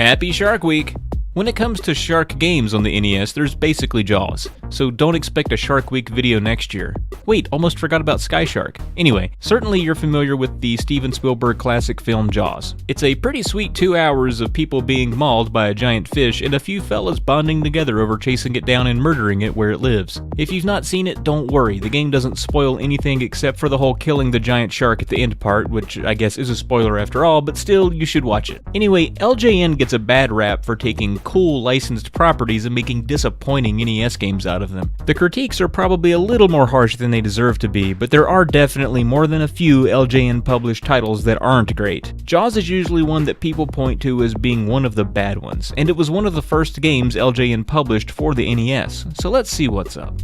Happy Shark Week! When it comes to shark games on the NES, there's basically Jaws, so don't expect a Shark Week video next year. Wait, almost forgot about Sky Shark. Anyway, certainly you're familiar with the Steven Spielberg classic film Jaws. It's a pretty sweet 2 hours of people being mauled by a giant fish and a few fellas bonding together over chasing it down and murdering it where it lives. If you've not seen it, don't worry, the game doesn't spoil anything except for the whole killing the giant shark at the end part, which I guess is a spoiler after all, but still, you should watch it. Anyway, LJN gets a bad rap for taking cool licensed properties and making disappointing NES games out of them. The critiques are probably a little more harsh than they deserve to be, but there are definitely more than a few LJN published titles that aren't great. Jaws is usually one that people point to as being one of the bad ones, and it was one of the first games LJN published for the NES, so let's see what's up.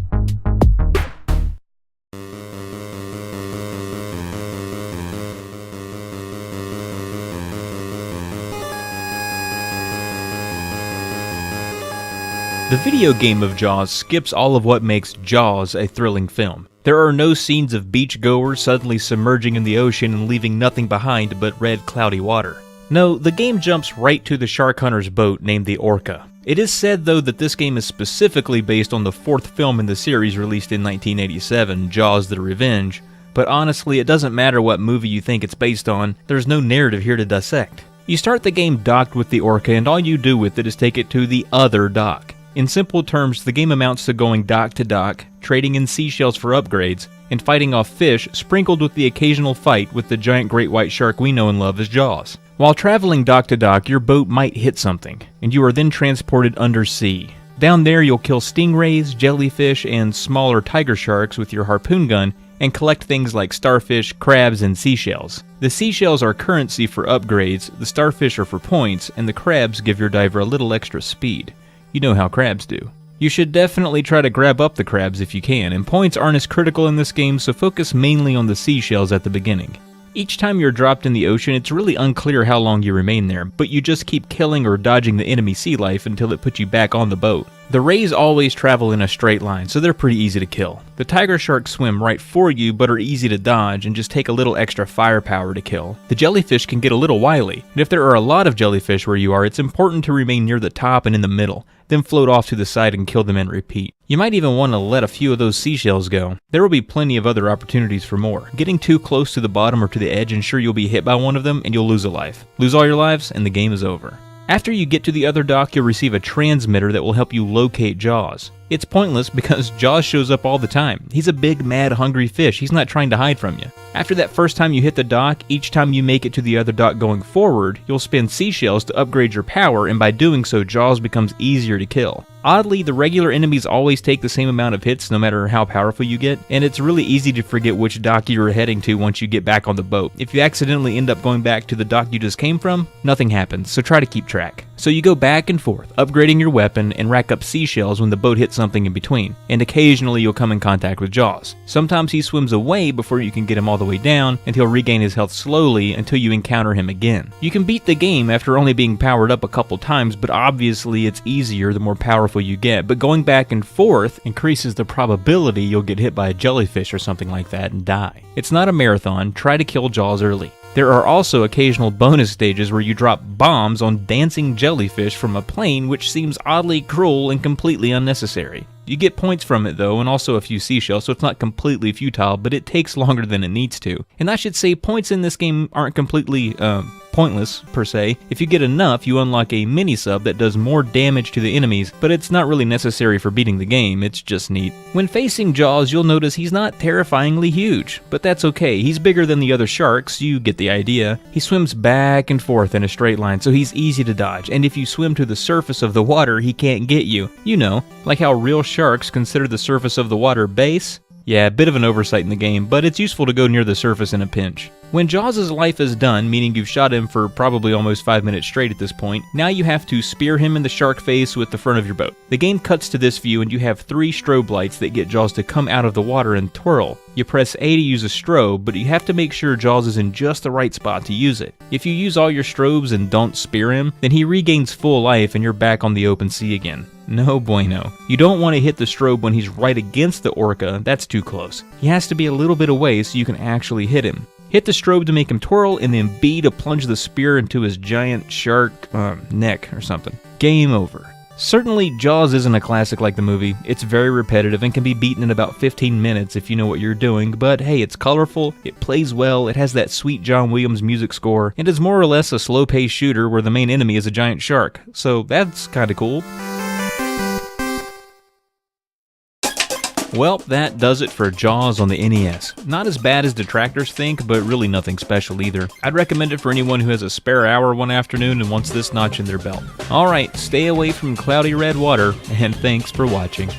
The video game of Jaws skips all of what makes Jaws a thrilling film. There are no scenes of beachgoers suddenly submerging in the ocean and leaving nothing behind but red, cloudy water. No, the game jumps right to the shark hunter's boat named the Orca. It is said, though, that this game is specifically based on the fourth film in the series released in 1987, Jaws: The Revenge, but honestly, it doesn't matter what movie you think it's based on, there's no narrative here to dissect. You start the game docked with the Orca, and all you do with it is take it to the other dock. In simple terms, the game amounts to going dock to dock, trading in seashells for upgrades, and fighting off fish sprinkled with the occasional fight with the giant great white shark we know and love as Jaws. While traveling dock to dock, your boat might hit something, and you are then transported undersea. Down there you'll kill stingrays, jellyfish, and smaller tiger sharks with your harpoon gun, and collect things like starfish, crabs, and seashells. The seashells are currency for upgrades, the starfish are for points, and the crabs give your diver a little extra speed. You know how crabs do. You should definitely try to grab up the crabs if you can, and points aren't as critical in this game, so focus mainly on the seashells at the beginning. Each time you're dropped in the ocean, it's really unclear how long you remain there, but you just keep killing or dodging the enemy sea life until it puts you back on the boat. The rays always travel in a straight line, so they're pretty easy to kill. The tiger sharks swim right for you, but are easy to dodge and just take a little extra firepower to kill. The jellyfish can get a little wily, and if there are a lot of jellyfish where you are, it's important to remain near the top and in the middle, then float off to the side and kill them and repeat. You might even want to let a few of those seashells go. There will be plenty of other opportunities for more. Getting too close to the bottom or to the edge ensure you'll be hit by one of them and you'll lose a life. Lose all your lives and the game is over. After you get to the other dock, you'll receive a transmitter that will help you locate Jaws. It's pointless because Jaws shows up all the time. He's a big, mad, hungry fish. He's not trying to hide from you. After that first time you hit the dock, each time you make it to the other dock going forward, you'll spend seashells to upgrade your power, and by doing so, Jaws becomes easier to kill. Oddly, the regular enemies always take the same amount of hits no matter how powerful you get, and it's really easy to forget which dock you were heading to once you get back on the boat. If you accidentally end up going back to the dock you just came from, nothing happens, so try to keep track. So you go back and forth, upgrading your weapon, and rack up seashells when the boat hits something in between, and occasionally you'll come in contact with Jaws. Sometimes he swims away before you can get him all the way down, and he'll regain his health slowly until you encounter him again. You can beat the game after only being powered up a couple times, but obviously it's easier the more powerful you get, but going back and forth increases the probability you'll get hit by a jellyfish or something like that and die. It's not a marathon, try to kill Jaws early. There are also occasional bonus stages where you drop bombs on dancing jellyfish from a plane, which seems oddly cruel and completely unnecessary. You get points from it though, and also a few seashells, so it's not completely futile, but it takes longer than it needs to. And I should say, points in this game aren't completely, pointless, per se. If you get enough, you unlock a mini-sub that does more damage to the enemies, but it's not really necessary for beating the game, it's just neat. When facing Jaws, you'll notice he's not terrifyingly huge, but that's okay, he's bigger than the other sharks, you get the idea. He swims back and forth in a straight line, so he's easy to dodge, and if you swim to the surface of the water, he can't get you. You know, like how real sharks consider the surface of the water base? Yeah, a bit of an oversight in the game, but it's useful to go near the surface in a pinch. When Jaws' life is done, meaning you've shot him for probably almost 5 minutes straight at this point, now you have to spear him in the shark face with the front of your boat. The game cuts to this view and you have 3 strobe lights that get Jaws to come out of the water and twirl. You press A to use a strobe, but you have to make sure Jaws is in just the right spot to use it. If you use all your strobes and don't spear him, then he regains full life and you're back on the open sea again. No bueno. You don't want to hit the strobe when he's right against the orca, that's too close. He has to be a little bit away so you can actually hit him. Hit the strobe to make him twirl, and then B to plunge the spear into his giant shark neck or something. Game over. Certainly, Jaws isn't a classic like the movie. It's very repetitive and can be beaten in about 15 minutes if you know what you're doing, but hey, it's colorful, it plays well, it has that sweet John Williams music score, and is more or less a slow-paced shooter where the main enemy is a giant shark, so that's kinda cool. Well, that does it for Jaws on the NES. Not as bad as detractors think, but really nothing special either. I'd recommend it for anyone who has a spare hour one afternoon and wants this notch in their belt. Alright, stay away from cloudy red water, and thanks for watching.